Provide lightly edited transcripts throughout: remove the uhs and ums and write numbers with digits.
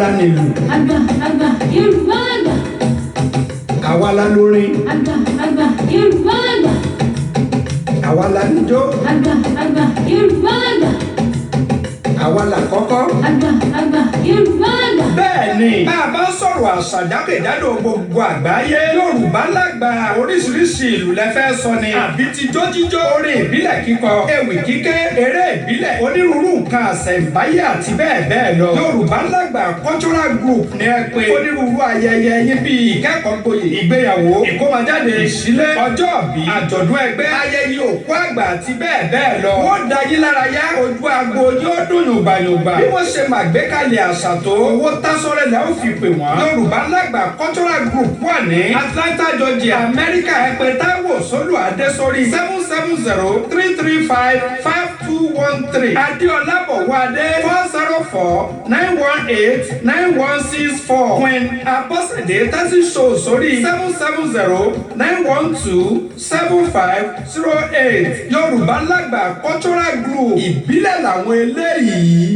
la nílùú. Àgbà Yorùbá àgbà. Àwa la lórin. Àgbà Yorùbá àgbà. Àwa la níjó. Àgbà Yorùbá àgbà. Àwa la kọ́kọ́. Àgbà Yorùbá àgbà. Bẹ́ẹ̀ni, bá a bá sọ̀rọ̀ àṣà jákèjádò gbogbo àgbáyé, Yorùbá lágbà oríṣiríṣi ìlú lẹ fẹ́ sọ ni. Àbí tijó jíjó, orin ìbílẹ̀ kíkọ, ewì kíké, eré ìbílẹ̀, onírúurú nǹkan àṣẹ̀ǹbáyé àti bẹ́ẹ̀ bẹ́ẹ̀ lọ. Yorùbá lágbà cultural group ni ẹ pé onírúurú ayẹyẹ yín bíi ìkẹ́kọ̀ọ́ gboyè, ìgbéyàwó, ìkómọjáde, ìṣílé, ọjọ́òbí, àjọ̀dún ẹgbẹ́, ayẹyẹ òkú àgbà àti bẹ́ẹ̀ bẹ́ẹ̀ lọ. Wọ́n da yín lára yá, ojú agbo yóò dùn yògbàyògbà. Bí wọ́n ṣe màgbékalẹ̀ àṣà tó, owó tásọ́rẹ́ lẹ́ ó fi pè wọ́n. Yorùbá lágbà cultural group wà ní Atlanta, Georgia, Amẹ́ríkà. Ẹ pè Táíwò Sólù Adé sórí 770-335-5213. Adéọlá Bọ̀wádé 404-918-9164. Queen Abọ́sẹ̀dé Tẹ́sí Show sórí 770-912-7508. Yorùbá lágbà cultural group ìbílẹ̀ làwọn eléyìí.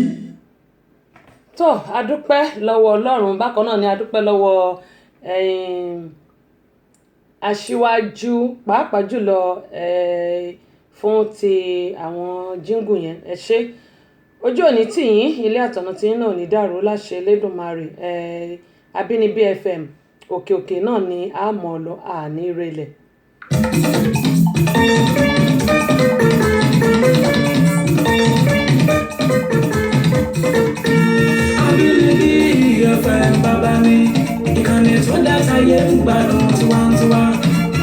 tó adúpẹ́ lọ́wọ́ Ọlọ́run, bákan náà ni adúpẹ́ lọ́wọ́ aṣíwájú pàápàá jùlọ fún ti àwọn jíngù yẹn. ẹ ṣé, ojú òní tìyín, ilé àtọ̀nà tìyín náà ò ní dàrú láṣẹ Elédùmarè. Àbínibí FM òkè òkè náà ni a mọ̀ ọ́ lọ àní relẹ̀. Àbínibí FM bàbá mi, ìkànnì tó dá sáyé ń gbádùn tiwantiwa.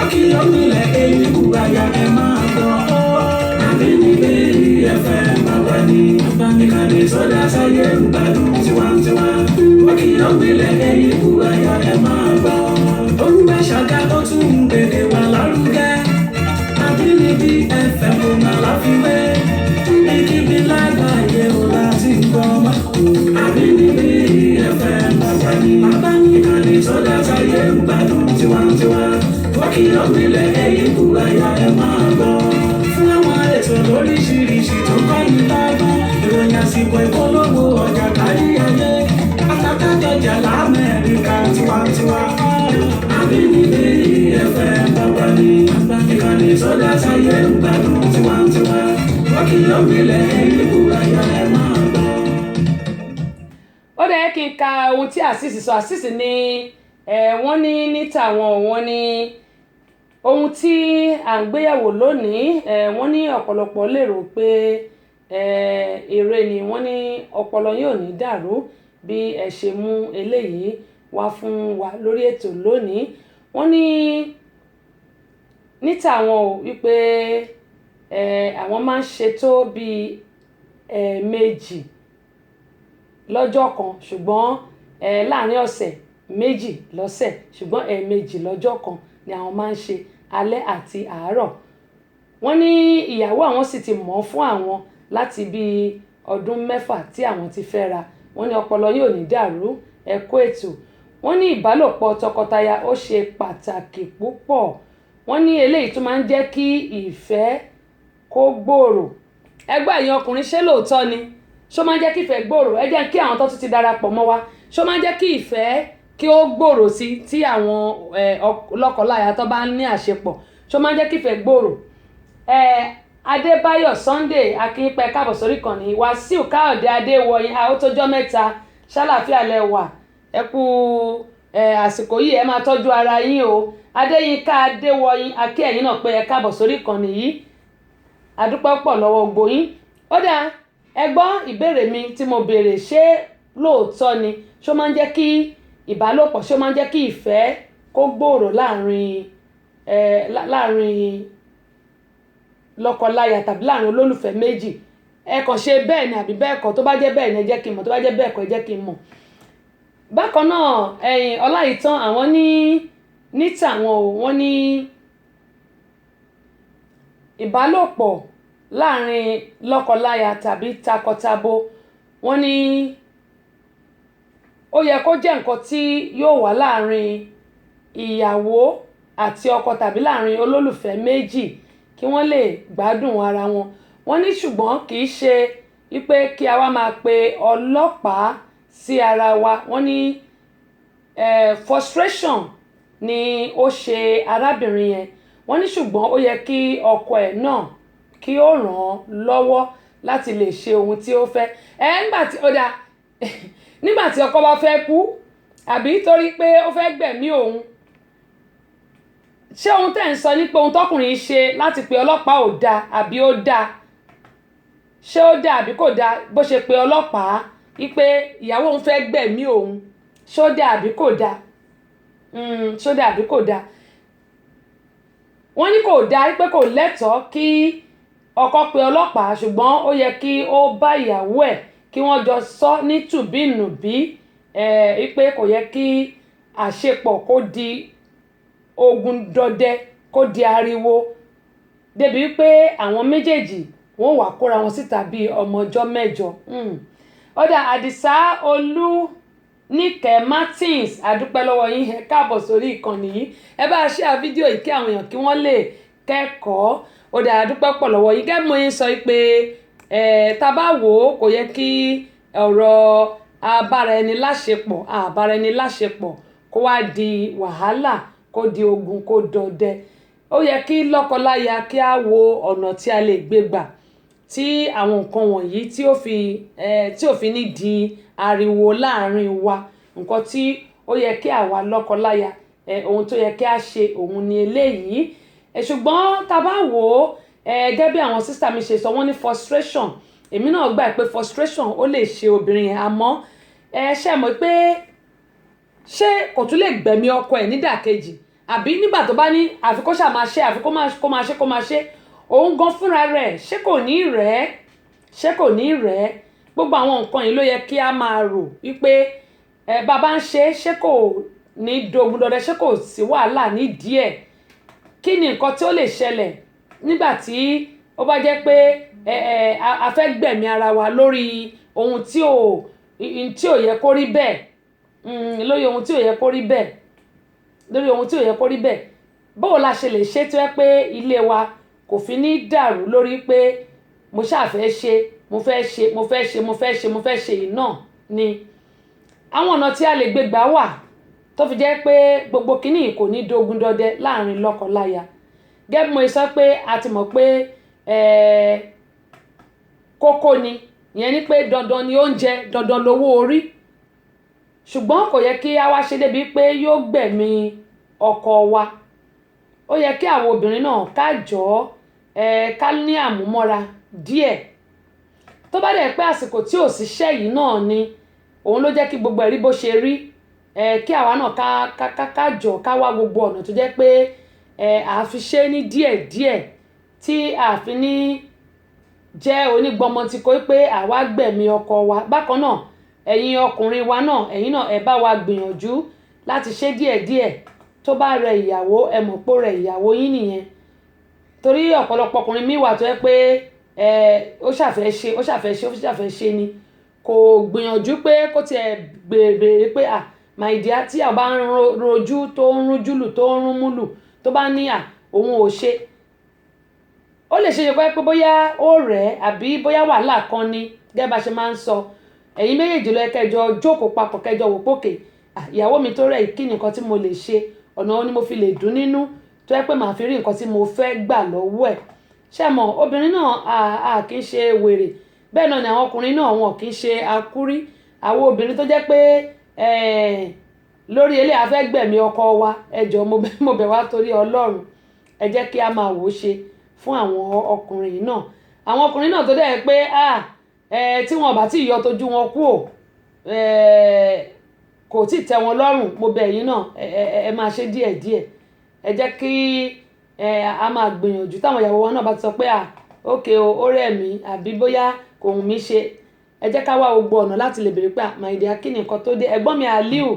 Akíyọ̀ nílẹ̀ èyí kúgbàyà ẹ máa gbọ́. Àbínibí FM bàbá mi, ìkànnì tó dá sáyé ń gbádùn tiwantiwa. Akíyọ̀ nílẹ̀ èyí kúgbàyà ẹ máa gbọ́. Olúwa ṣàgá tó tún ń gbèdé wa lárugẹ. Àbínibí FM kò má láfiwé. Níbi lágbàáyé o láti gbọ́ wá. Àbínibí FM bàbá mi, ìkànnì tó dá sáyé ń gbádùn tiwantiwa. Akíyọ̀ nílẹ̀ èyí kúgbàyà ẹ máa gbọ́. Fún àwọn ètò lóríṣiríṣi tó kọ́ ní lọ́gbọ́n, ìròyìn àsìkò ìpolówó ọjà kárí ayé. Àtàkàjọjà l'Amẹ́ríkà tiwantiwa. Àbínibí FM bàbá mi, ìkànnì tó dá sáyé ń gbádùn tiwantiwa. Akíyọ̀ nílẹ̀ èyí kúgbàyà ẹ máa gbọ́. ó dẹ̀ kí n ka ohun tí Azeez sọ. Azeez ní wọ́n ní tàwọn, wọ́n ní ohun tí à ń gbéyàwó lónìí, wọ́n ní ọ̀pọ̀lọpọ̀ lérò pé eré ni. wọ́n ní ọpọlọ yóò ní dàrú bí ẹ ṣe mú eléyìí wá fún wa lórí ètò lónìí. wọ́n ní tàwọn ò wípé àwọn máa ń ṣètò bíi méjì lọ́jọ́ kan, ṣùgbọ́n láàrin ọ̀sẹ̀ méjì lọ́sẹ̀, ṣùgbọ́n méjì lọ́jọ́ kan ni àwọn máa ń ṣe, alẹ́ àti àárọ̀. wọ́n ní ìyàwó àwọn sì ti mọ̀ fún àwọn láti bíi ọdún 6 tí àwọn ti fẹ́ra. wọ́n ní ọpọlọ yóò ní dàrú, ẹ kú ètò. wọ́n ní ìbálòpọ̀ tọkọtaya ó ṣe pàtàkì púpọ̀. wọ́n ní eléyìí tó máa ń jẹ́ kí ìfẹ́ kó gbòòrò. ẹgbẹ́ ẹ̀yin ọkùnrin, ṣé lóòótọ́ ni? ṣó máa ń jẹ́ kí ìfẹ́ gbòòrò? ẹ jẹ́ kí àwọn tó tún ti darapọ̀ mọ́ wa, ṣó máa ń jẹ́ kí ìfẹ́ kí ó gbòòrò sí tí àwọn lọ́kọláya tó bá ń ní àṣepọ̀? ṣó máa ń jẹ́ kí ìfẹ́ gbòòrò? Adébáyọ̀ Sunday akínpẹ́ káàbọ̀ sórí ìkànnì. Wàsíù Káyọ̀dé Adéwọyìn, ó tójọ́ mẹ́ta, ṣàlàáfíà lẹ wà, ẹ kú àsìkò yìí, ẹ máa tọ́jú ara yín o. Adéyínká Adéwọyìn, akí ẹ̀yin náà pé ẹ káàbọ̀ sórí ìkànnì yìí, adúpẹ́ pọ̀ lọ́wọ́ gbogbo yín. ó dáa, ẹ gbọ́ ìbéèrè mi tí mo béèrè, ṣé lóòótọ́ ni? ṣó máa ń jẹ́ kí ìbálòpọ̀, ṣó máa ń jẹ́ kí ìfẹ́ kó gbòòrò láàrin lọ́kọláya tàbí láàrin olólùfẹ́ méjì? ẹ kàn ṣe bẹ́ẹ̀ ni àbí bẹ́ẹ̀ kọ́? tó bá jẹ́ bẹ́ẹ̀ ni ẹ jẹ́ kí n mọ̀, tó bá jẹ́ bẹ́ẹ̀ kọ́ ẹ jẹ́ kí n mọ̀. bákan náà Ọláìtàn àwọn ní tàwọn ò, wọ́n ní ìbálòpọ̀ láàrin lọ́kọláya tàbí takọtabo, wọ́n ní ó yẹ kó jẹ́ nǹkan tí yóò wà láàrin ìyàwó àti ọkọ tàbí láàrin olólùfẹ́ méjì kí wọ́n lè gbádùn ara wọn. wọ́n ní ṣùgbọ́n kì í ṣe wípé kí a wá máa pe ọlọ́pàá sí ara wa wọ́n ní frustration ni ó ṣe arábìnrin yẹn wọ́n ní ṣùgbọ́n ó yẹ kí ọkọ ẹ̀ náà kí ó ràn án lọ́wọ́ láti lè ṣe ohun tí ó fẹ́ nígbà tí ọkọ bá fẹ́ kú àbí torí pé ó fẹ́ gbẹ̀mí òun ṣé ohun tẹ́ ń sọ ní pé ohun tọkùnrin ṣe láti pe ọlọ́pàá ò dáa àbí ó dáa ṣé ó dáa àbí kò dáa bó ṣe pe ọlọ́pàá wípé ìyàwó òun fẹ́ gbẹ̀mí òun ṣé ó dáa àbí kò dáa ṣé ó dáa àbí kò dáa wọ́n ní kò dáa wípé kò lẹ́tọ̀ọ́ kí ọkọ pe ọlọ́pàá ṣùgbọ́n ó yẹ kí ó bá ìyàwó ẹ̀ kí wọ́n jọ sọ ní tùbínùbí wípé kò yẹ kí àṣepọ̀ kó di ogun dọdẹ kó di ariwo débi wípé àwọn méjèèjì wọ́n wà kóra wọn síta bíi ọmọ ọjọ́ mẹ́jọ. ọ̀dà Àdìsá Olúníkẹ́ Martins àdúpẹ́ lọ́wọ́ yín ẹ káàbọ̀ sórí ìkànnì yìí ẹ bá ṣe fídíò yìí kí àwọn èèyàn kí wọ́n lè kẹ́kọ̀ọ́ ọ̀dà àdúpẹ́ pọ̀ lọ́wọ́ yín gẹ́gẹ́ mo yín sọ pé tá bá wò ó kò yẹ kí ọ̀rọ̀ àbára ẹni láṣepọ̀ kó wá di wàhálà kó di ogun kó dọdẹ ó yẹ kí lọ́kọláya kí á wo ọ̀nà tí a lè gbé gbà tí àwọn nǹkan wọ̀nyí tí ò fi ní di ariwo láàrin wa nǹkan tí ó yẹ kí àwa lọ́kọláya ohun tó yẹ kí a ṣe òun ni eléyìí ṣùgbọ́n tá bá wò ó gẹ́gẹ́ bí àwọn sísá mi ṣe sọ wọ́n ní frustration èmi náà gbà pé frustration ó lè ṣe obìnrin yẹn àmọ́ ṣe mọ̀ pé ṣé kò tún lè gbẹ̀mí ọkọ ẹ̀ nídàkejì àbí nígbà tó bá ní àfi kó ṣáà máa ṣe àfi kó máa ṣe òun gan fúnra rẹ̀ ṣé kò ní rẹ̀ gbogbo àwọn nǹkan yìí ló yẹ kí a máa rò wípé bàbá ń ṣé kò ní dogun dọdẹ ṣé kò sí wàhálà nídìí ẹ̀ kí ni nǹkan tí ó lè ṣẹlẹ̀ nígbà tí ó bá jẹ́ pé a fẹ́ gbẹ̀mí ara wa lórí ohun tí ò yẹ kó rí bẹ́ẹ̀ lórí ohun tí ò yẹ kó rí bẹ́ẹ̀ báwo la ṣe lè ṣe tó yẹ pé ilé wa kò fi ní dàrú lórí pé mo ṣàfẹ́ ṣe mo fẹ́ ṣe yìí náà ni àwọn ọ̀nà tí a lè gbé gbà wà tó fi jẹ́ pé gbogbo kínní kò ní dogun dọdẹ láàrin lọ́kọláya gẹ́gẹ́ bí mo sọ pé a ti mọ̀ pé kókó ni ìyẹn ni pé dandan ni oúnjẹ dandan lówó orí ṣùgbọ́n kò yẹ kí a wá ṣe débi pé yóò gbẹ̀mí ọkọ wa ó yẹ kí àwọn obìnrin náà ká jọ ká ní àmúmọ́ra díẹ̀ tó bá dẹ̀ pé àsìkò tí ò síṣẹ́ yìí náà ni òun ló jẹ́ kí gbogbo ẹ̀rí bó ṣe rí kí àwa náà ká jọ ká wá gbogbo ọ̀nà tó jẹ́ pé àfi ṣe ní díẹ̀díẹ̀ tí àfi ní jẹ́ onígbọmọ tí kò pé àwa gbẹ̀mí ọkọ wa bákan náà ẹ̀yin ọkùnrin wa náà ẹ̀yin náà ẹ bá wa gbìyànjú láti ṣe díẹ̀díẹ̀ tó bá rẹ ìyàwó ẹ mọ̀ pé ó rẹ ìyàwó yín nìyẹn torí ọ̀pọ̀lọpọ̀ ọkùnrin míì wà tó yẹ pé ó ṣàfẹ́ ṣe ni kò gbìyànjú pé kó tiẹ̀ gbèrè pé my dear tí a bá ń rojú tó ń rún júlù tó ń rún múlù tó bá ní òun ò ṣe ó lè ṣe pé bóyá ó rẹ̀ àbí bóyá wàhálà kan ni gẹ́gẹ́ bá ṣe máa ń sọ ẹ̀yin méjèèjì lọ kẹjọ jókòó papọ̀ kẹjọ wò pókè ìyàwó mi tó rẹ̀ kí ni nǹkan tí mo lè ṣe ọ̀nà ó ní mo fi lè dùn nínú tó yẹ pé màá fi rí nǹkan tí mo fẹ́ gbà lọ́wọ́ ẹ̀ ṣé mọ̀ obìnrin náà kì í ṣe wèrè bẹ́ẹ̀ náà ni àwọn ọkùnrin náà wọn kì í ṣe akúrí àwọn obìnrin tó jẹ́ pé lórí ilé afẹ́ gbẹ̀mí ọkọ wa ẹjọ́ mo bẹ̀ wá torí Ọlọ́run ẹ jẹ́ kí a máa wò ó ṣe fún àwọn ọkùnrin náà àwọn ọkùnrin náà tó dẹ̀ pé tí wọn bá tí yọ tójú wọn kú kò tí tẹ́ wọn lọ́rùn mo bẹ̀ yín náà ẹ máa ṣe díẹ̀díẹ̀ ẹ jẹ́ kí a máa gbìyànjú táwọn ìyàwó wọn náà bá ti sọ pé ókè ó rẹ̀ mí àbí bóyá kò hùn mí ṣe ẹ jẹ́ ká wá gbogbo ọ̀nà láti lè béèrè pé my dear kí ni nǹkan tó dé ẹ̀gbọ́n mi Aliu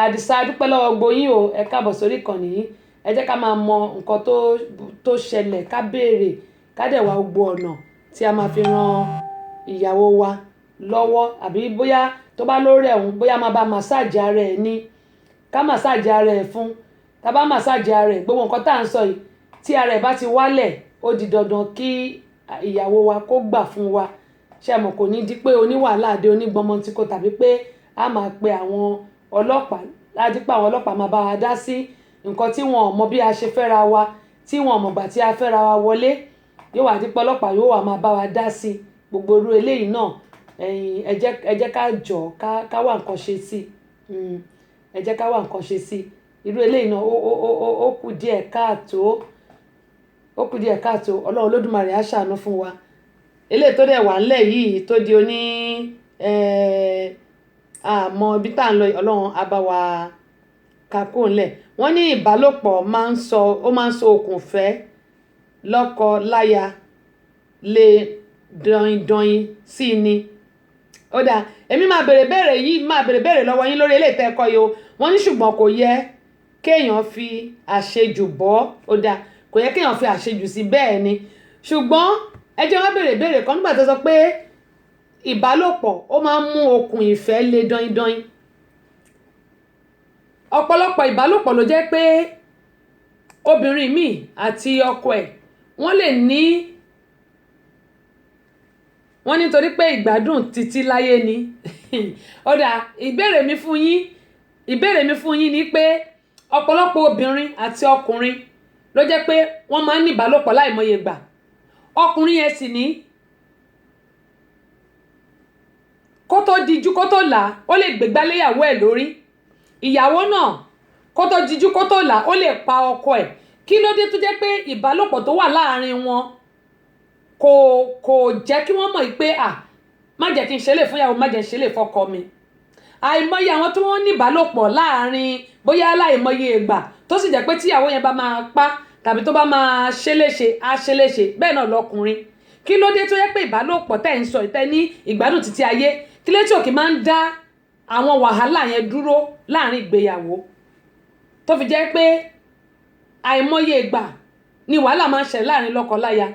Àdìsá dúpẹ́ lọ́wọ́ gboyún o ẹ káàbọ̀ sórí ìkànnì yìí ẹ jẹ́ ká máa mọ nǹkan tó ṣẹlẹ̀ ká béèrè ká dẹ̀ wá gbogbo ọ̀nà tí a máa fi ran ìyàwó wa lọ́wọ́ àbí bóyá tó bá lórí ẹ̀hún bóyá máa bá màsáàjì ara ẹ̀ ní ká màsáàjì ara ẹ̀ fún tá bá màsáàjì ara ẹ̀ gbogbo nǹkan tá à ń sọ yìí tí ara ẹ̀ bá ti wálẹ̀ ó di dandan kí ìyàwó wa kó gbà fún wa ṣe mọ̀ kò ní di pé oníwàhálà àdé onígbọmọtìkọ tàbí pé a máa pe àwọn ọlọ́pàá láti pé àwọn ọlọ́pàá máa bá wa dá sí nǹkan tí wọn ò mọ bí a ṣe fẹ́ra wa tí wọn ò mọ̀gbà tí a fẹ́ra wa wọlé yóò wá di pé ọlọ́pàá yóò wá máa bá wa dá sí gbogbo irú eléyìí náà ẹ jẹ́ ká jọ ká wá nǹkan ṣe sí ẹ jẹ́ ká wá nǹkan ṣe sí irú eléyìí náà ó kù díẹ̀ káàtó Ọlọ́run Olódùmarè á ṣàánú fún wa eléyìí tó dẹ̀ wà ńlẹ̀ yìí tó di oní àmọ́ ibi tá à ń lọ Ọlọ́run á bá wa kakó ńlẹ̀ wọ́n ní ìbálòpọ̀ máa ń so okùnfẹ́ lọ́kọ láya lè dọ̀yìn sí ni ó dáa èmi máa bèrè béèrè lọ́wọ́ yín lórí eléyìí tẹ́ ẹ kọ́ yìí o wọ́n ní ṣùgbọ́n kò yẹ kéèyàn fi àṣejù bọ́ ó dáa kò yẹ kéèyàn fi àṣejù sí bẹ́ẹ̀ ni ṣùgbọ́n ẹ jẹ́ wá béèrè kan nígbà tó sọ pé ìbálòpọ̀ ó máa ń mú okùn ìfẹ́ le dọ̀yìn ọ̀pọ̀lọpọ̀ ìbálòpọ̀ ló jẹ́ pé obìnrin míì àti ọkọ ẹ̀ wọ́n lè ní wọ́n nítorí pé ìgbádùn títí láyé ni ó dáa ìbéèrè mi fún yín ni pé ọ̀pọ̀lọpọ̀ obìnrin àti ọkùnrin ló jẹ́ pé wọ́n máa ń ní ìbálòpọ̀ láìmọye gbà ọkùnrin yẹn sì ní kó tó dijú kó tó là ó lè gbégbá léyàwó ẹ̀ lórí ìyàwó náà kó tó dijú kó tó là ó lè pa ọkọ ẹ̀ kí ló dé tó jẹ́ pé ìbálòpọ̀ tó wà láàrin wọn kò jẹ́ kí wọ́n mọ̀ pé má jẹ́ kí n ṣe lè fún ìyàwó má jẹ́ ṣe lè fọ́kọ mi àìmọye àwọn tí wọ́n ní ìbálòpọ̀ láàrin bóyá láìmọye ìgbà tó sì jẹ́ pé tíyàwó yẹn bá máa pa tàbí tó bá máa ṣe léṣe á ṣe léṣe bẹ́ẹ̀ náà lọkùnrin kí ló dé tó yẹ pé ìbálòpọ̀ tẹ̀ ń sọ ìtẹ́ ní ìgbádùn títí ayé kí ló tí òkè máa ń dá àwọn wàhálà yẹn dúró láàrin ìgbéyàwó tó fi jẹ́ pé àìmọye ìgbà ni wàhálà máa ń ṣẹlẹ̀ láàrin lọ́kọ-láya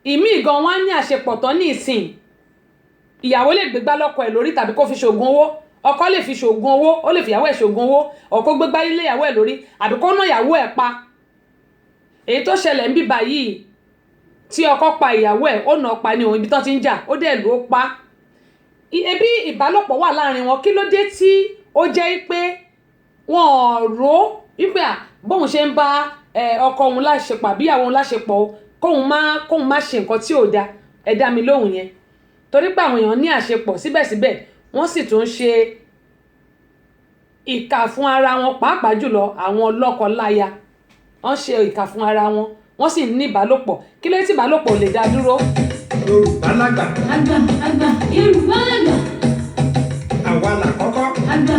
ìmí gan wọn á ní àṣepọ̀ tán ní ìsìn ìyàwó lè gbégbá lọ́kọ ẹ̀ lórí tàbí kó fi ṣògùn owó ọkọ lè fi ṣògùn owó ó lè fi ìyàwó ẹ̀ ṣògùn owó ọkọ gbégbá ilé ìyàwó ẹ̀ lórí àbí kó ná ìyàwó ẹ̀ pa èyí tó ṣẹlẹ̀ ń bí báyìí tí ọkọ pa ìyàwó ẹ̀ ó nà pa ní òun ibi tó ti ń jà ó dẹ̀ ló pa ebi ìbálòpọ̀ wà láàrin wọn kí ló dé tí ó jẹ́ pé wọ́n rò wípé bóun ṣe ń bá ọkọ òun láṣepọ̀ àbí ìyàwó òun láṣepọ̀ kóun má ṣe nǹkan tí ò da ẹ dá mi lóhùn yẹn torí pé àwọn èèyàn ní àṣepọ̀ síbẹ̀síbẹ̀ wọ́n sì tún ṣe ìkà fún ara wọn pàápàá jùlọ àwọn lọ́kọ-láya wọ́n ṣe ìkà fún ara wọn wọ́n sì ní ìbálòpọ̀ kí ló tí ìbálòpọ̀ lè dá dúró. Yorùbá lágbà. àgbà Yorùbá lágbà. àwa làkọ́kọ́. àgbà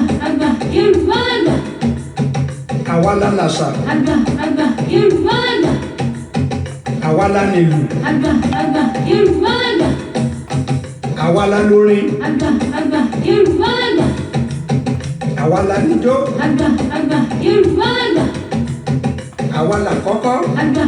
Yorùbá lágbà. àwa la làṣà. àgbà Yorùbá lágbà. àwa la nílù. àgbà Yorùbá lágbà. àwa la lórin. àgbà Yorùbá lágbà. àwa la níjó. àgbà Yorùbá lágbà. àwa làkọ́kọ́. àgbà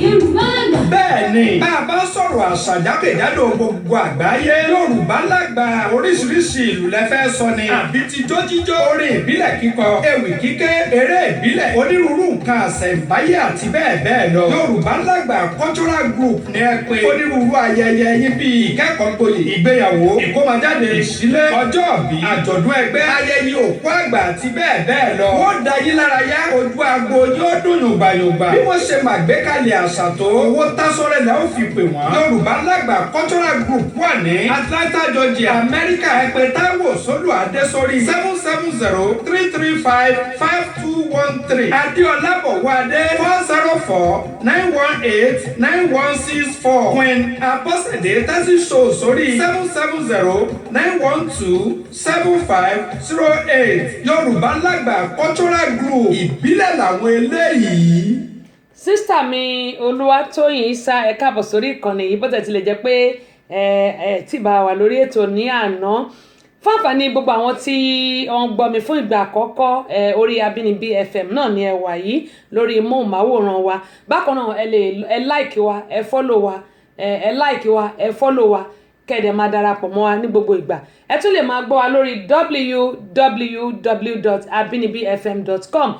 Yorùbá lágbà. bẹ́ẹ̀ ni bá a bá sọ̀rọ̀ àṣà jákèjádò gbogbo àgbáyé Yorùbá lágbà oríṣiríṣi ìlú lẹ fẹ́ sọ ni àbí tijó jíjó orin ìbílẹ̀ kíkọ ewì kíké eré ìbílẹ̀ onírúurú nǹkan àṣẹ̀ǹbáyé àti bẹ́ẹ̀ bẹ́ẹ̀ lọ Yorùbá lágbà cultural group ní ẹ pé onírúurú ayẹyẹ yín bíi ìkẹ́kọ̀ọ́ gboyè ìgbéyàwó ìkómọjáde ìṣílé ọjọ́òbí àjọ̀dún ẹgbẹ́ ayẹyẹ òkú àgbà àti bẹ́ẹ̀ bẹ́ẹ̀ lọ wọ́n da yín lára yá ojú agbo yóò dùn yògbàyògbà bí wọ́n ṣe máa gbé kalẹ̀ àṣà tó owó tásọ̀rẹ̀ lẹ́ ó fi pè wọ́n Yorùbá lágbà cultural group wà ní Atlanta Georgia Amẹ́ríkà ẹ pè Táíwò Sólù Adésórí 770-335-5213 Adéọlá Bọ̀wádé 404-918-9164 Queen Abọ́sẹ̀dé Tẹ́sí Show sórí 770-912-7508 Yorùbá lágbà cultural group ìbílẹ̀ làwọn eléyìí. sísítà mi Olúwatóyìn Isa ẹ káàbọ̀ sórí ìkànnì yìí bó tẹ̀ tilẹ̀ jẹ́ pé tí bá wà lórí ètò ní àná fún àǹfààní gbogbo àwọn tí wọ́n gbọ́ mi fún ìgbà àkọ́kọ́ orí Abínibí FM náà ni ẹ wà yìí lórí móhùnmáwòrán wa bákan náà ẹ láìkì wa ẹ fọ́lò wa ẹ láìkì wa ẹ fọ́lò wa kẹ́ẹ̀dẹ̀ máa darapọ̀ mọ́ wa ní gbogbo ìgbà ẹ tún lè máa gbọ́ wa lórí www.abinibifm.com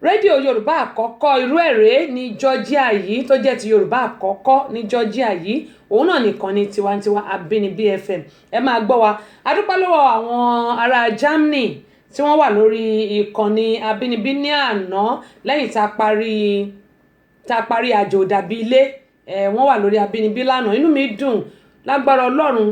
rédíò Yorùbá àkọ́kọ́ irú ẹ̀rẹ́ ní Georgia yìí tó jẹ́ ti Yorùbá àkọ́kọ́ ní Georgia yìí òun náà nìkan ní tiwantiwa Àbínibí FM ẹ máa gbọ́ wa adúpẹ́ lọ́wọ́ àwọn ará Germany tí wọ́n wà lórí ìkànnì Àbínibí ní àná lẹ́yìn tá a parí àjò dàbí ilé wọ́n wà lórí Àbínibí lánàá inú mi dùn lágbára Ọlọ́run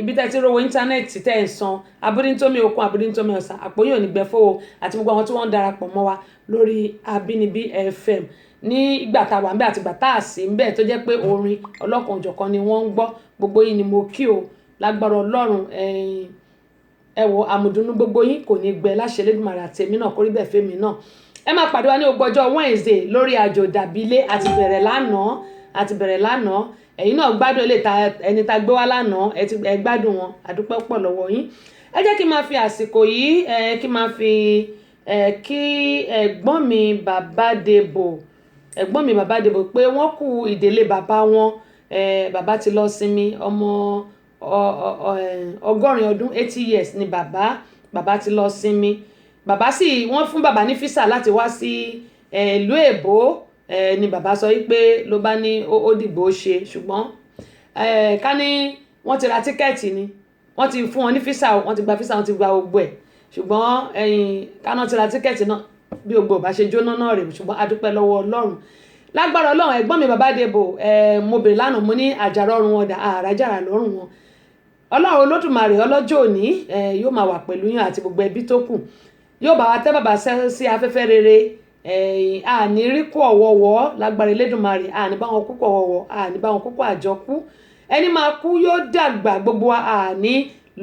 ibi tẹ́ ti rówó íńtánẹ́ẹ̀tì tẹ́ ẹ̀ san Abídíntómi okun Abídíntómi ọ̀sà àpòyìn onígbẹ̀fọ́ àti gbogbo àwọn tí wọ́n ń darapọ̀ mọ́ wa lórí Àbínibí FM ní ìgbà tá a wà ń bẹ̀ àti ìgbà tá a sì ń bẹ̀ tó jẹ́ pé orin ọlọ́kan òjọ̀kan ni wọ́n ń gbọ́ gbogbo yín ni mo kí o lágbára Ọlọ́run ẹ wo àmùdùnú gbogbo yín kò ní gbẹ láṣẹ Elédùmarè àti èmi náà kórí bẹ́ẹ̀ fẹ́mi náà ẹ máa pàdé wa ní gbogbo ọjọ́ Wednesday lórí àjò dàbílé àti bẹ̀rẹ̀ lánàá ẹ̀yin náà gbádùn ẹni tá gbé wá lánàá ẹ gbádùn wọn àdúpẹ́ pọ̀ lọ́wọ́ yín ẹ jẹ́ kí n máa fi àsìkò yìí kí n máa fi kí ẹ̀gbọ́n mi Bàbá Dèbò pé wọ́n kú ìdílé bàbá wọn bàbá ti lọ sinmi ọmọ 80 ọdún 80 years ni bàbá ti lọ sinmi bàbá sì wọ́n fún bàbá ní físà láti wá sí ìlú èbó ni bàbá sọ wípé ló bá ní ó dìgbò ṣe ṣùgbọ́n ká ní wọ́n ti ra tíkẹ́ẹ̀tì ni wọ́n ti fún wọn ní físà wọ́n ti gba físà wọ́n ti gba gbogbo ẹ̀ ṣùgbọ́n káná ti ra tíkẹ́ẹ̀tì náà bí gbogbo bá ṣe jóná náà rèé ṣùgbọ́n a dúpẹ́ lọ́wọ́ Ọlọ́run lágbára Ọlọ́run ẹ̀gbọ́n mi Bàbá Dèbò mo bèrè lánàá mo ní àjàrà ọrùn wọn dà àràjàrà lọ́rùn wọn Ọlọ́run Olódùmarè ọlọ́jọ́ òní yóò máa wà pẹ̀lú yín àti gbogbo ẹbí tó kù yóò bá wa tẹ́ bàbá sí afẹ́fẹ́ rere àní rí kú ọ̀wọ̀wọ̀ lágbára Elédùmarè àní bá wọn kú kú ọ̀wọ̀wọ̀ àní bá wọn kú kú àjọkú ẹni máa kú yóò dàgbà gbogbo àní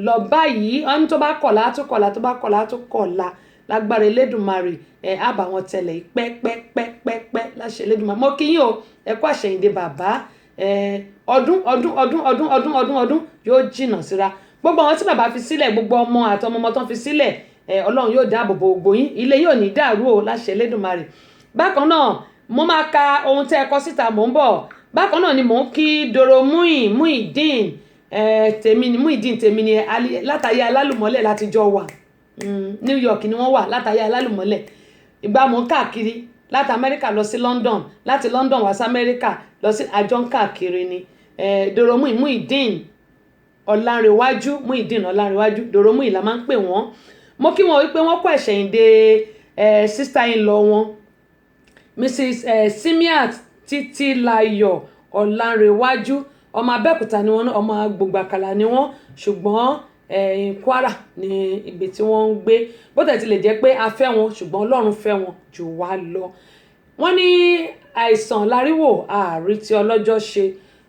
lọ báyìí ọ̀ní tó bá kọ̀lá tó kọ̀lá tó bá kọ̀lá tó kọ̀lá lágbára Elédùmarè àbá wọn tẹ̀lé pẹ́pẹ́pẹ́pẹ́ láṣẹ Elédùmarè mo kí yín o ẹ kú àṣẹyìndé bàbá ọdún yóò jìnnà síra gbogbo àwọn tí bàbá fi sílẹ̀ gbogbo ọmọ àtọmọmọ tán fi sílẹ̀ Ọlọ́run yóò dáàbò bo gbogbo yín ilé yóò ní dàrú o láṣẹ Elédùmarè bákan náà mo máa ka ohun tẹ́ ẹ kọ síta mò ń bọ̀ bákan náà ni mò ń kí Doro Muideen tèmi ni látàyé alálùmọ́lẹ̀ láti jọ wà New York ni wọ́n wà látàyé alálùmọ́lẹ̀ ìgbà mò ń káàkiri láti Amẹ́ríkà lọ sí London láti London wá sí Amẹ́ríkà lọ sí àjọ ń káàkiri ni Doro Muideen Ọlánrewájú Doro Muideen la máa ń pè wọ́n mo kí wọn wípé wọ́n kó ẹ̀ṣẹ̀yìndé sister-in-law wọn Mrs. Simiat Títílayọ̀ Ọlánrewájú ọmọ Abẹ́òkúta ni wọ́n ọmọ Gbògbàkàlà ni wọ́n ṣùgbọ́n Kwara ni ibi tí wọ́n ń gbé bó tẹ̀ ti lè jẹ́ pé a fẹ́ wọn ṣùgbọ́n Ọlọ́run fẹ́ wọn jù wá lọ wọ́n ní àìsàn láríwò ààrí tí ọlọ́jọ́ ṣe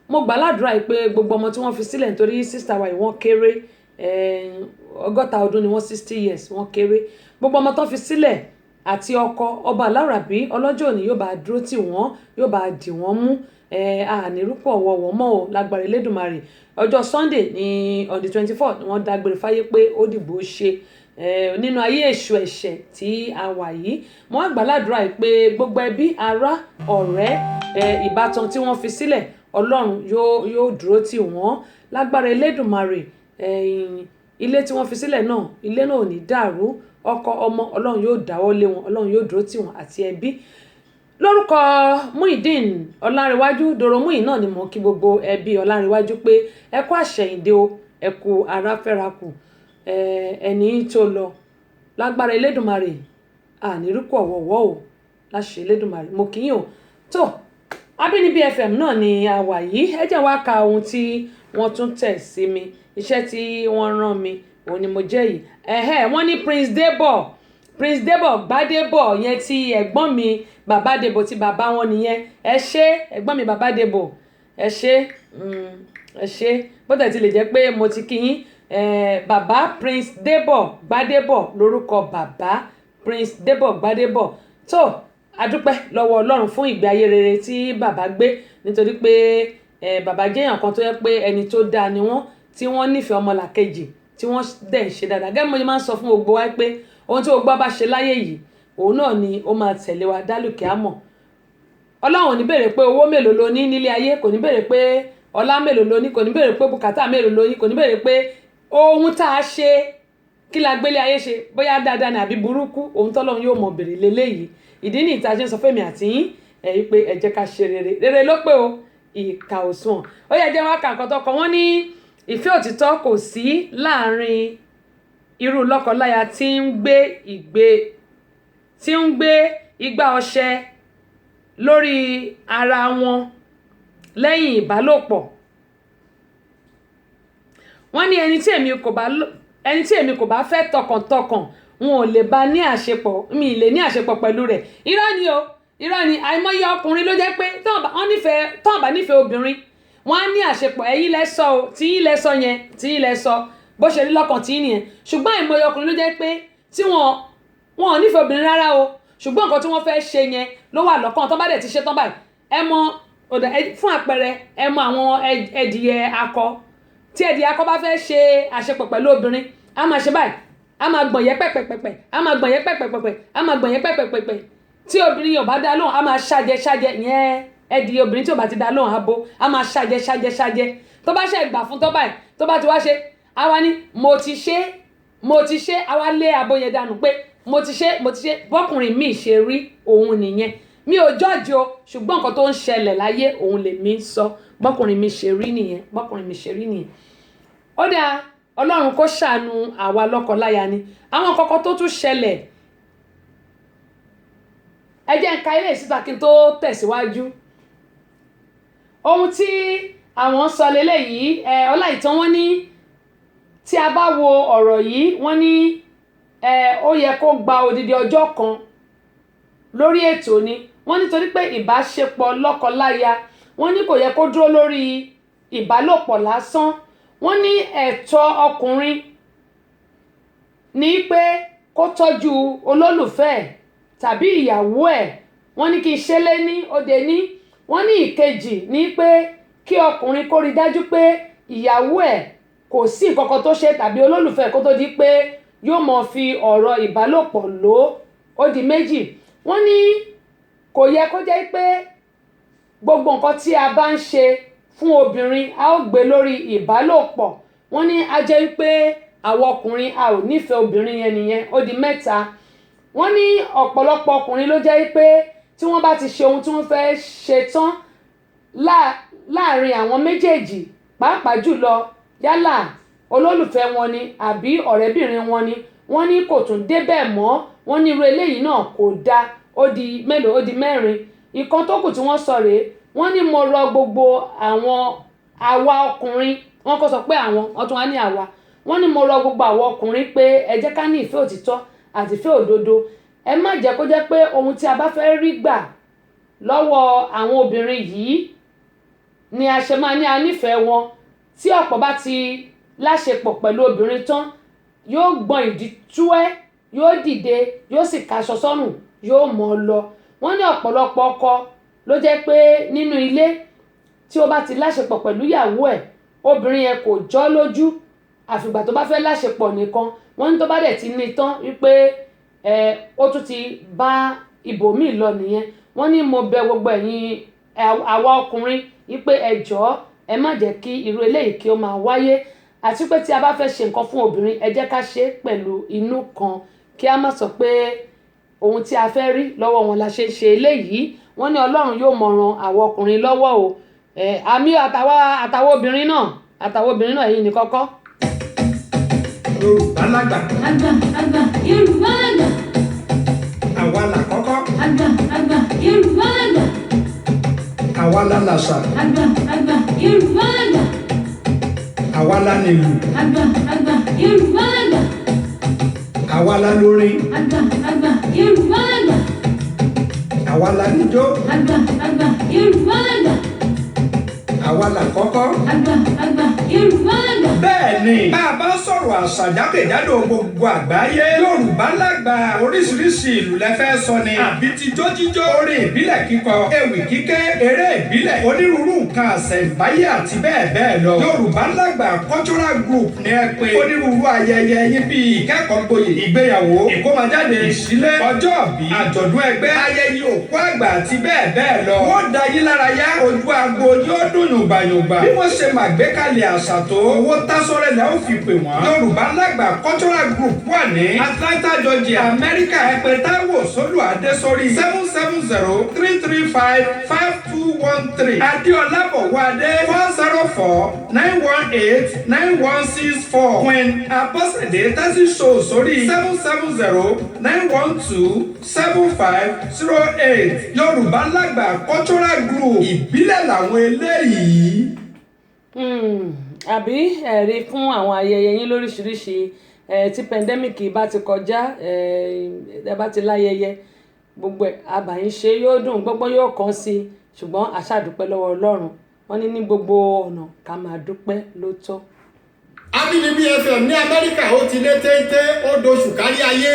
mo gbà ládùúrà pé gbogbo ọmọ tí wọ́n fi sílẹ̀ nítorí sister wa wọ́n kéré 60 ọdún ni wọ́n 60 years wọ́n kéré gbogbo ọmọ tó fi sílẹ̀ àti ọkọ ọba Aláràbí ọlọ́jọ́ òní yóò bá dúró tì wọ́n yóò bá dì wọ́n mú ànírúpọ̀ wọ̀wọ̀ mọ́ ò lágbára Elédùmarè ọjọ́ Sunday ní on the 24 ni wọ́n dágbére fáyé pé ó dìbò ṣe nínú ayé èṣù ẹ̀ṣẹ̀ tí a wà yìí wọ́n àgbàládùra pé gbogbo ẹbí ará ọ̀rẹ́ ìbátan tí wọ́n fi sílẹ̀ Ọlọ́run yóò dúró tì wọ́n lágbára Elédùmarè ilé tí wọ́n fi sílẹ̀ náà ilé náà ò ní dàrú ọkọ ọmọ Ọlọ́run yóò dáwọ́ lé wọn Ọlọ́run yóò dúró tì wọ́n àti ẹbí lórúkọ Muideen Ọlánrewájú Doro Muideen náà ni mò ń kí gbogbo ẹbí Ọlánrewájú pé ẹ kú àṣẹyìndé o ẹ kú aráfẹ́rakù ẹni tó lọ lágbára Elédùmarè ànírúkọ ọ̀wọ̀wọ́ o láṣẹ Elédùmarè mo kí yín o tó Àbínibí FM náà ni a wà yìí ẹ jẹ́ wá ka ohun tí wọ́n tún tẹ̀ sí mi iṣẹ́ tí wọ́n rán mi òun ni mo jẹ́ yìí wọ́n ní Prince Debo Gbádébọ̀ yẹn tí ẹ̀gbọ́n mi Bàbá Dèbò tí bàbá wọn nìyẹn ẹ ṣé ẹ̀gbọ́n mi Bàbá Dèbò ẹ ṣé bó tẹ̀ ti lè jẹ́ pé mo ti kí yín bàbá Prince Debo Gbádébọ̀ lórúkọ bàbá Prince Debo Gbádébọ̀ tó adúpẹ́ lọ́wọ́ Ọlọ́run fún ìgbé ayé rere tí bàbá gbé nítorí pé bàbá jẹ́ èèyàn kan tó yẹ pé ẹni tó dáa ni wọ́n tí wọ́n nífẹ̀ẹ́ ọmọlàkejì tí wọ́n dẹ̀ ṣe dáadáa gẹ́gẹ́ bí mo máa ń sọ fún gbogbo wa pé ohun tí gbogbo bá ṣe láyé yìí òun náà ni ó máa tẹ̀lé wa dálùkẹ́ àmọ́ Ọlọ́run ò ní béèrè pé owó mélòó lo ní nílé ayé kò ní béèrè pé ọlá mélòó lo ní kò ní béèrè pé bùkátà mélòó lo ní kò ní béèrè pé ohun tá a ṣe kí la gbélé ayé ṣe bóyá dáadáa ni àbí burúkú ohun tọ́lọ́run yóò mọ̀ bèrè lélẹ́yìí ìdí ní ìta ṣe ń sọ fẹ́mi àti yín pé ẹ jẹ́ ká ṣe rere ló pé o ìkà òsùn ó yẹ jẹ́ wá kà nǹkan tó kọ wọ́n ní ìfẹ́ òtítọ́ kò sí láàrin irú lọ́kọláya tí ń gbé igbá ọṣẹ lórí ara wọn lẹ́yìn ìbálòpọ̀ wọ́n ní ẹni tí èmi kò bá fẹ́ tọkàntọkàn wọn ò lè bá ní àṣepọ̀ mi lè ní àṣepọ̀ pẹ̀lú rẹ̀ irọ́ ni àìmọye ọkùnrin ló jẹ́ pé tọ́n bá nífẹ̀ẹ́ obìnrin wọ́n á ní àṣepọ̀ ẹ̀yin lẹ sọ o tí yín lẹ sọ yẹn tí yín lẹ sọ bó ṣe rí lọ́kàn tí yín nìyẹn ṣùgbọ́n àìmọye ọkùnrin ló jẹ́ pé tí wọn ò nífẹ̀ẹ́ obìnrin rárá o ṣùgbọ́n nǹkan tí wọ́n fẹ́ ṣe yẹn ló wà lọ́kàn tán bá dẹ̀ ti ṣe tán báyìí ẹ mọ fún àpẹẹrẹ ẹ mọ àwọn ẹdìyẹ akọ tí ẹdìyẹ akọ bá fẹ́ ṣe àṣepọ̀ pẹ̀lú obìnrin á máa ṣe báyìí á máa gbọ̀n yẹ́ pẹ̀pẹ̀pẹ̀pẹ̀ á máa gbọ̀n yẹ́ pẹ̀pẹ̀pẹ̀pẹ̀ á máa gbọ̀n yẹ́ pẹ̀pẹ̀pẹ̀pẹ̀ tí obìnrin yóò bá dá lóhùn á máa ṣàjẹ yẹn ẹdìyẹ obìnrin tí ò bá ti dá lóhùn abo á máa ṣàjẹ tó bá ṣe gbà fún tó báyìí tó bá ti wá ṣe á wá ní mo ti ṣe á wá lé abo yẹn dànù pé mo ti ṣe bọ́kùnrin mi ṣe rí òun nìyẹn mi ò jọ́ọ̀jì o ṣùgbọ́n nǹkan tó ń ṣẹlẹ̀ láyé òun lèmi ń sọ bọ́kùnrin mi ṣe rí nìyẹn ó dáa ọlọ́run kó ṣàánú àwa lọ́kọláya ni àwọn kọ̀ọ̀kan tó tún ṣẹlẹ̀ ẹ jẹ́ n ka ilé ìsíta kí n tó tẹ̀síwájú ohun tí àwọn sọ lélẹ́yìí Ọláìtàn wọ́n ní tí a bá wo ọ̀rọ̀ yìí wọ́n ní ó yẹ kó gba odidi ọjọ́ kan lórí ètò ni wọ́n nítorí pé ìbáṣepọ̀ lọ́kọláya wọ́n ní kò yẹ kó dúró lórí ìbálòpọ̀ lásán wọ́n ní ẹ̀tọ́ ọkùnrin ní pé kó tọ́jú olólùfẹ́ tàbí ìyàwó ẹ̀ wọ́n ní kí ṣe lé ní òde ní wọ́n ní ìkejì ní pé kí ọkùnrin kó rí dájú pé ìyàwó ẹ̀ kò sí nǹkan kan tó ṣe tàbí olólùfẹ́ kó tó di pé yóò mọ̀ fi ọ̀rọ̀ ìbálòpọ̀ lò ó di méjì wọ́n ní kò yẹ kó jẹ́ pé gbogbo nǹkan tí a bá ń ṣe fún obìnrin a ó gbé lórí ìbálòpọ̀ wọ́n ní a jẹ́ pé àwọn ọkùnrin a ò nífẹ̀ẹ́ obìnrin yẹn nìyẹn ó di mẹ́ta wọ́n ní ọ̀pọ̀lọpọ̀ ọkùnrin ló jẹ́ pé tí wọ́n bá ti ṣe ohun tí wọ́n fẹ́ ṣe tán láàrin àwọn méjèèjì pàápàá jùlọ yálà olólùfẹ́ wọn ni àbí ọ̀rẹ́bìnrin wọn ni wọ́n ní kò tún débẹ̀ mọ́ wọ́n ní irú eléyìí náà kò dáa ó di mélòó ó di mẹ́rin ìkan tó kù tí wọ́n sọ rèé wọ́n ní mo rọ gbogbo àwa ọkùnrin wọ́n kò sọ pé wọ́n tún wá ní àwa wọ́n ní mo rọ gbogbo àwa ọkùnrin pé ẹ jẹ́ ká ní ìfẹ́ òtítọ́ àti ìfẹ́ òdodo ẹ má jẹ́ kó jẹ́ pé ohun tí a bá fẹ́ rí gbà lọ́wọ́ àwọn obìnrin yìí ni a ṣe máa ní a nífẹ̀ẹ́ wọn tí ọ̀pọ̀ bá ti láṣepọ̀ pẹ̀lú obìnrin tán yóò gbọ̀n ìdí túẹ́ yóò dìde yóò sì kaṣọ sọ́rùn yóò mọ̀ ọ́ lọ wọ́n ní ọ̀pọ̀lọpọ̀ ọkọ ló jẹ́ pé nínú ilé tí ó bá ti láṣepọ̀ pẹ̀lú ìyàwó ẹ̀ obìnrin yẹn kò jọ́ lójú àfìgbà tó bá fẹ́ láṣepọ̀ nìkan wọ́n ní tó bá dẹ̀ ti ní tán wípé ó tún ti bá ibòmíì lọ nìyẹn wọ́n ní mo bẹ̀ gbogbo ẹ̀yin àwa ọkùnrin wípé ẹ jọ̀ọ́ ẹ má jẹ́ kí irú eléyìí kí ó máa wáyé àti pé tí a bá fẹ́ ṣe nǹkan fún obìnrin ẹ jẹ́ ká ṣe pẹ̀lú inú kan kí a má sọ pé ohun tí a fẹ́ rí lọ́wọ́ wọn la ṣe ṣe eléyìí wọ́n ní ọlọ́run yóò mọ̀ ran àwọn ọkùnrin lọ́wọ́ o àmì àtàwọn obìnrin náà èyí ní kọ́kọ́. Yorùbá lágbà. Àgbà Yorùbá lágbà. Àwa là kọ́kọ́. Àgbà Yorùbá lágbà. Àwa la làṣà. Àgbà Yorùbá lágbà. Àwa la nílù. Àgbà Yorùbá lágbà. Àwa la lórin. Àgbà Yorùbá lágbà. Àwa la níjó. Àgbà Yorùbá lágbà. Àwa là kọ́kọ́. Àgbà Yorùbá lágbà. Bẹ́ẹ̀ ni bá a bá sọ̀rọ̀ àṣà jákèjádò gbogbo àgbáyé Yorùbá lágbà oríṣiríṣi ìlú lẹ fẹ́ sọ ni àbí tijó jíjó orin ìbílẹ̀ kíkọ ewì kíké eré ìbílẹ̀ onírúurú nǹkan àṣẹ̀ǹbáyé àti bẹ́ẹ̀ bẹ́ẹ̀ lọ Yorùbá lágbà cultural group ní ẹ pé onírúurú ayẹyẹ yín bíi ìkẹ́kọ̀ọ́ gboyè ìgbéyàwó ìkómọjáde ìṣílẹ̀ ọjọ́òbí àjọ̀dún ẹgbẹ́ ayẹyẹ òkú àgbà àti bẹ́ẹ̀ bẹ́ẹ̀ lọ wọ́n da yín lára yá ojú agbo yóò dùn yògbàyògbà bí wọ́n ṣe máa gbé kalẹ̀ àṣà tó owó tásọ̀rẹ́ lẹ́ ò fi pè wọ́n. Yorùbá Lágbà Cultural Group wà ní Atlanta, Georgia, Amẹ́ríkà. Ẹ pè Táíwò Sólùadé sórí 770-335-5213. Adéọlá Bọ̀wádé 404-918-9164. Queen Abọ́sẹ̀dé Tẹ́sí Show sórí 770-912-7508. Yorùbá Lágbà Cultural Group ìbílẹ̀ làwọn eléyìí. Àbí ẹ̀rí fún àwọn ayẹyẹ yín lóríṣiríṣi tí pẹ́ndẹ́mìkì bá ti kọjá ẹ bá ti láyẹyẹ gbogbo ẹ̀ àbàyín ṣe yóò dùn gbogbo yóò kàn sí i ṣùgbọ́n àṣàdúpẹ́ lọ́wọ́ Ọlọ́run wọ́n ní gbogbo ọ̀nà ká máa dúpẹ́ ló tọ́. Abínibí FM ní Amẹ́ríkà ó ti lé téńté ó doṣù kárí ayé.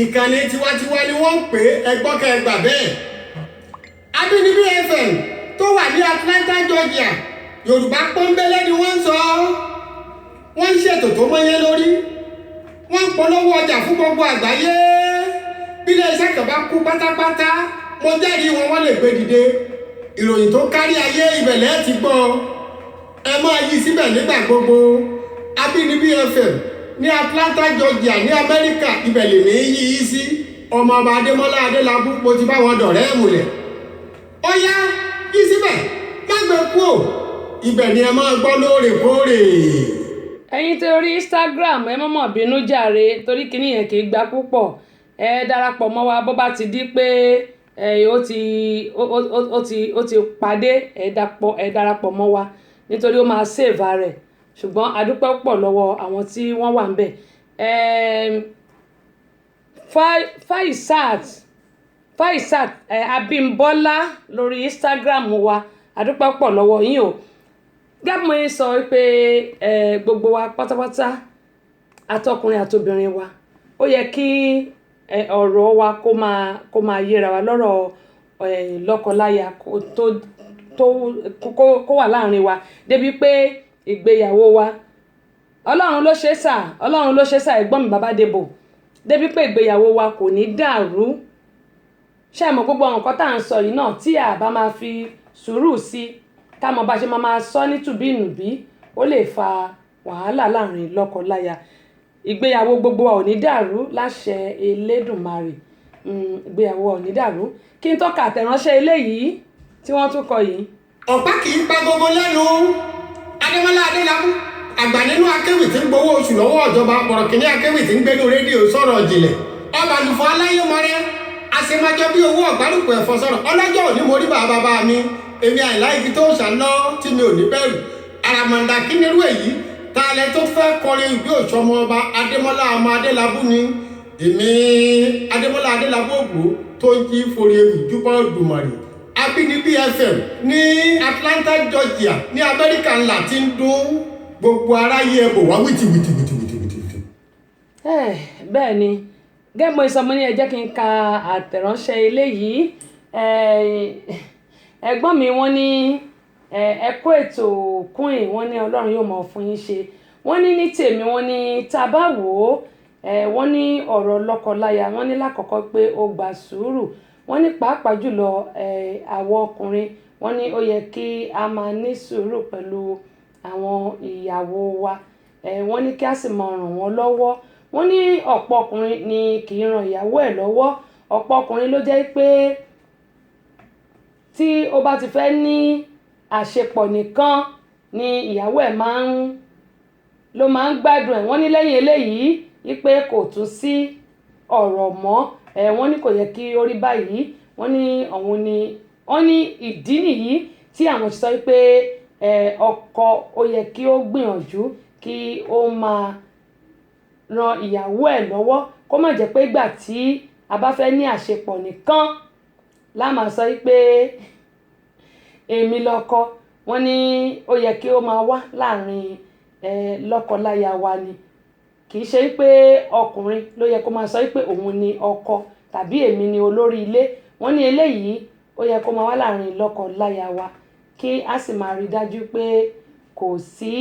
Ìkànnì tiwantiwa ni wọ́n ń pè é ẹgbọ́kẹ́gbà bẹ́ẹ̀. Abínibí FM tó wà ní Atlanta, Georgia, Yorùbá pọ́nbélé ni wọ́n ń sọ. Wọ́n ń ṣètò tó mọ́yẹ́ lórí. Wọ́n ń polówó ọjà fún gbogbo àgbáyé. Bí ilé iṣẹ́ kan bá kú pátápátá, mo jẹ́rìí wọ́n lè gbé dìde. Ìròyìn tó kárí ayé ibẹ̀lẹ̀ ti gbọ́. Ẹ máa yí síbẹ̀ nígbà gbogbo. Abínibí FM ní Atlanta, Georgia ní Amẹ́ríkà ibẹ̀lẹ̀ ní yí sí. Ọmọ ọba Adémọ́lá Adélabú mo ti bá wọn dọ̀rẹ́ múlẹ̀. Ó yá yí síbẹ̀ má gbé kúò. Ibẹ̀ ni ẹ máa gbọ́ lóòrèkóòrè. Ẹ̀yin tí orí Instagram ẹ mọ̀mọ́ bínú jàre torí kíní yẹn kì í gbà púpọ̀. Ẹ darapọ̀ mọ́ wa bó bá ti di pé ó ti pàdé ẹ darapọ̀ mọ́ wa nítorí ó máa save rẹ̀ ṣùgbọ́n adúpẹ́ pọ̀ lọ́wọ́ àwọn tí wọ́n wà ń bẹ̀. Faisat Abímbọ́lá lórí Instagram wa adúpẹ́ pọ̀ lọ́wọ́ yín o. Gẹ́gẹ́ mo sọ pé gbogbo wa pátápátá àtọkùnrin àtobìnrin wa ó yẹ kí ọ̀rọ̀ wa kó máa yéra wa lọ́rọ̀ lọ́kọláya kó wà láàrin wa débi pé ìgbéyàwó wa Ọlọ́run ló ṣe sà ẹ̀gbọ́n mi bàbá Débò débi pé ìgbéyàwó wa kò ní dàrú. Ṣé mọ̀ gbogbo nǹkan tá à ń sọ yìí náà tí a bá máa fi sùúrù sí ká mọ̀ bá ṣe máa sọ nítùbínùbí ó lè fa wàhálà láàrin lọ́kọláya. Ìgbéyàwó gbogbo wa ò ní dàrú láṣẹ Elédùmarè. Ìgbéyàwó wa ò ní dàrú. Kí n tọ́ka àtẹ̀ránṣẹ́ eléyìí tí wọ́n tún kọ yìí. Ọ̀pá kì í pa gbogbo lẹ́nu. Adémọ́lá Adélabú àgbà nínú akéwì tí ń gbowó oṣù lọ́wọ́ ìjọba pọ̀rọ̀kìnní akéwì tí ń gbénu rédíò sọ̀rọ̀ ìjìnlẹ̀. Ọba àlùfọ́ aláyọ̀mọ́rẹ́ àṣemájọ bí owó ọ̀gbárùkù ẹ̀fọ́ sọ̀rọ̀ ọlọ́jọ́ òní mo rí bàbá mi èmi àìláìkí tó ń ṣàná tí mi ò ní bẹ̀rù àràmàǹdà kí nírú èyí tààlẹ́ tó fẹ́ kọrin ìbí òṣọmọ ọba Adémọ́lá ọmọ Adélabú ni èmi Adémọ́lá Adélabú ògbó tó ń jí forí ewì júbọ́ Òdùmarè. Abínibí FM ní Atlanta, Georgia ní Amẹ́ríkà ńlá ti ń dún gbogbo aráyé ẹbọ wá wìtìwìtìwìtìwìtì. Bẹ́ẹ̀ ni gẹ́gẹ́ mo sọ mo ní ẹ jẹ́ kí n ka àtẹ̀ránṣẹ́ eléyìí. Ẹ̀gbọ́n mi wọ́n ní ẹ kú ètò Queen wọ́n ní Ọlọ́run yóò mọ̀ fún yín ṣe. Wọ́n ní tèmi wọ́n ní tá a bá wò ó wọ́n ní ọ̀rọ̀ lọ́kọláya wọ́n ní lákọ̀ọ́kọ́ pé ó gba sùúrù. Wọ́n ní pàápàá jùlọ àwọn ọkùnrin wọ́n ní ó yẹ kí a máa ní sùúrù pẹ̀lú àwọn ìyàwó wa. Wọ́n ní kí a sì máa ràn wọ́n lọ́wọ́. Wọ́n ní ọ̀pọ̀ ọkùnrin ni kì í ran ìyàwó ẹ̀ lọ́wọ́. Ọ̀pọ̀ ọkùnrin ló jẹ́ pé tí ó bá ti fẹ́ ní àṣepọ̀ nìkan ni ìyàwó ẹ̀ ló máa ń gbádùn ẹ̀. Wọ́n ní lẹ́yìn eléyìí wípé kò tún sí ọ̀rọ̀ mọ́. Wọ́n ní kò yẹ kí ó rí báyìí. Wọ́n ní ìdí nìyí tí àwọn sọ pé ọkọ ó yẹ kí ó gbìyànjú kí ó máa ran ìyàwó ẹ̀ lọ́wọ́ kó má jẹ́ pé ìgbà tí a bá fẹ́ ní àṣepọ̀ nìkan la máa sọ pé èmi lọ́kọ. Wọ́n ní ó yẹ kí ó máa wá láàrin lọ́kọláya wa ni kì í ṣe pé ọkùnrin ló yẹ kó máa sọ pé òun ni ọkọ tàbí èmi ni olórí ilé. Wọ́n ní eléyìí ó yẹ kó máa wá láàrin lọ́kọláya wa kí a sì máa rí dájú pé kò sí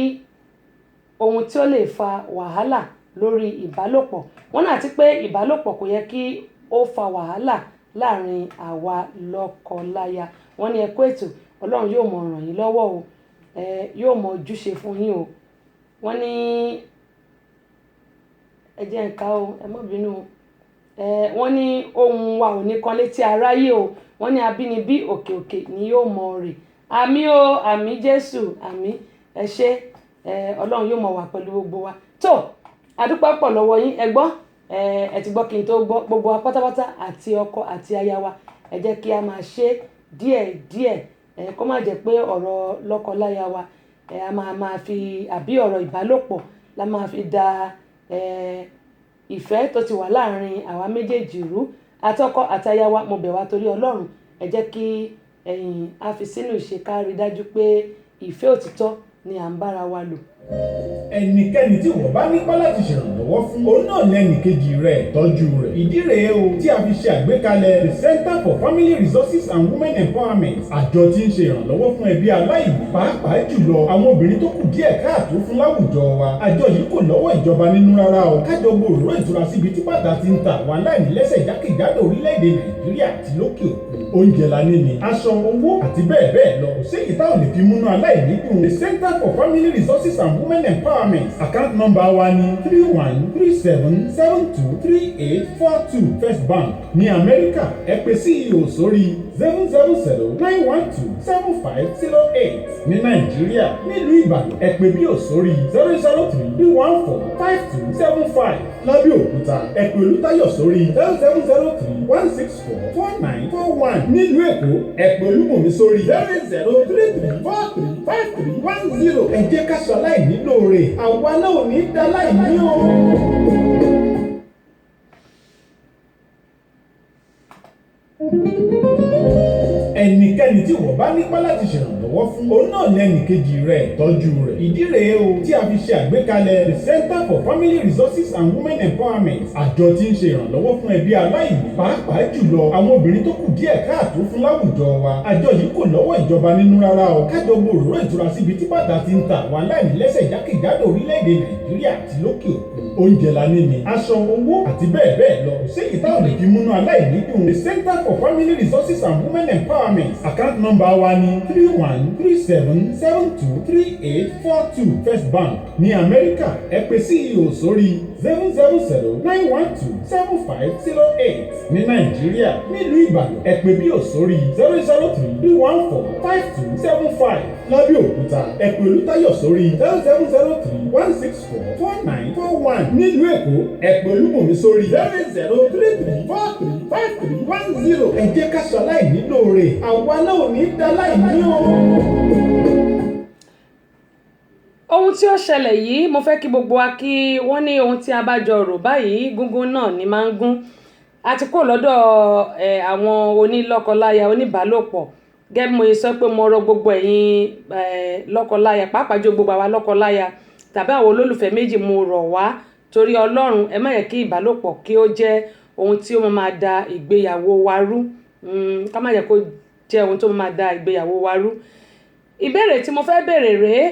ohun tí ó lè fa wàhálà lórí ìbálòpọ̀. Wọ́n náà ti pé ìbálòpọ̀ kò yẹ kí ó fa wàhálà láàrin àwa lọ́kọláya. Wọ́n ní ẹ kú ètò Ọlọ́run yóò mọ ràn yín lọ́wọ́ o yóò mọ ojúṣe fún yín o. Wọ́n ní ẹ jẹ́ n ká o ẹ má bínú o. Wọ́n ní ohùn wa ò ní kan létí aráyé o. Wọ́n ní abínibí òkè òkè ni yóò mọ rè. Àmín o, àmín Jésù, àmín. Ẹ ṣé Ọlọ́run yóò mọ wà pẹ̀lú gbogbo wa. Tó adúpẹ́ pọ̀ lọ́wọ́ yín ẹ gbọ́ ẹ ti gbọ́ kí n tó gbọ́ gbogbo wa pátápátá àti ọkọ àti aya wa ẹ jẹ́ kí a máa ṣe díẹ̀díẹ̀ kó má jẹ́ pé ọ̀rọ̀ lọ́kọ-láya wa a máa fi àbí ọ̀rọ̀ ìbálòpọ̀ la máa fi da ìfẹ́ tó ti wà láàrin àwa méjèèjì rú. Àtọkọ àtaya wa mo bẹ̀ wá torí Ọlọ́run ẹ jẹ́ kí a fi sínú ìṣe ká rí dájú pé ìfẹ́ òtítọ́ ni à ń bára wa lò. Ẹnikẹ́ni tí wọ́n bá nípa láti ṣèrànlọ́wọ́ fún òun náà ní ẹnìkejì rẹ̀ tọ́jú rẹ̀. Ìdí rèé o tí a fi ṣe àgbékalẹ̀ the Center for Family Resources and Women Empowerment. Àjọ tí ń ṣe ìrànlọ́wọ́ fún ẹbí aláìní pàápàá jùlọ àwọn obìnrin tó kù díẹ̀ káàtó fún láwùjọ wa. Àjọ yìí kò lọ́wọ́ ìjọba nínú rárá o. Kájọ gbòòrò ìtura síbi tí bàtà ti ń ta àwọn aláìní lẹ́sẹ̀ jákèjádò orílẹ̀-èdè Nàìjíríà àti lókè òkun. Oúnjẹ la ní ni, aṣọ, owó àti bẹ́ẹ̀ bẹ́ẹ̀ lọ. Kò sí èyí táwọn lè fi múnú aláìní dùn. The Center for Family Resources and Women Empowerment. Account number wa ni 3137723842 First Bank ní Amẹ́ríkà. Ẹ pè CEO sórí 000-912-7508. Ní Nàìjíríà nílùú Ìbàdàn ẹ pè BIO sórí 003-314-5275. Lábẹ́òkúta ẹ pè Olútáyọ̀ sórí 07031644941. Nílùú Èkó ẹ pè Olúbùnmi sórí 08033435310. Ẹ jẹ́ ká sọ aláìní lóore. Àwa náà ò ní dá láìní o. Ẹnikẹ́ni tí wọ́n bá nípa láti ṣèrànlọ́wọ́ fún òun náà ní ẹnìkejì rẹ̀ tọ́jú rẹ̀. Ìdí rèé o tí a fi ṣe àgbékalẹ̀ the Center for Family Resources and Women Empowerment. Àjọ tí ń ṣe ìrànlọ́wọ́ fún ẹbí aláìní pàápàá jùlọ àwọn obìnrin tó kù díẹ̀ káàtó fún láwùjọ wa. Àjọ yìí kò lọ́wọ́ ìjọba nínú rárá o. Kájọ gbòòrò ìtura síbi tí bàtà ti ń ta àwọn aláìní lẹ́sẹ̀ jákèjádò orílẹ̀-èdè Nàìjíríà àti lókè òkun. Oúnjẹ la ní ni, aṣọ, owó àti bẹ́ẹ̀ bẹ́ẹ̀ lọ. Kò sí èyí táwọn lè fi múnú aláìní dùn. The Center for Family Resources and Women Empowerment. Account number wa ni 3137723842 First Bank ní Amẹ́ríkà. Ẹ pè CEO sórí 000-912-7508. Ní Nàìjíríà nílùú Ìbàdàn ẹ pè BIO sórí 003-314-5275. Lábẹ́òkúta ẹ pè Olútáyọ̀ sórí 07031644941. Nílùú Èkó ẹ pè Olúbùnmi sórí 08033435310. Ẹ jẹ́ ká sọ aláìní lóore. Àwa náà ò ní dá láìní o. Ohun tí ó ṣẹlẹ̀ yìí mo fẹ́ kí gbogbo wa kí wọ́n ní ohun tí a bá jọ rò báyìí gúngún náà ni máa ń gún. A ti kó lọ́dọ̀ àwọn onílọ́kọláya oníbálòpọ̀ gẹ́gẹ́ bí mo ṣe sọ pé mo rọ gbogbo ẹ̀yin lọ́kọláya pàápàá jù gbogbo àwa lọ́kọláya tàbí àwọn olólùfẹ́ méjì mo rọ̀ wá torí Ọlọ́run ẹ má yẹ kí ìbálòpọ̀ kí ó jẹ́ ohun tí ó máa da ìgbéyàwó wa rú ká má yẹ kó jẹ́ ohun tó máa da ìgbéyàwó wa rú. Ìbéèrè tí mo fẹ́ béèrè rèé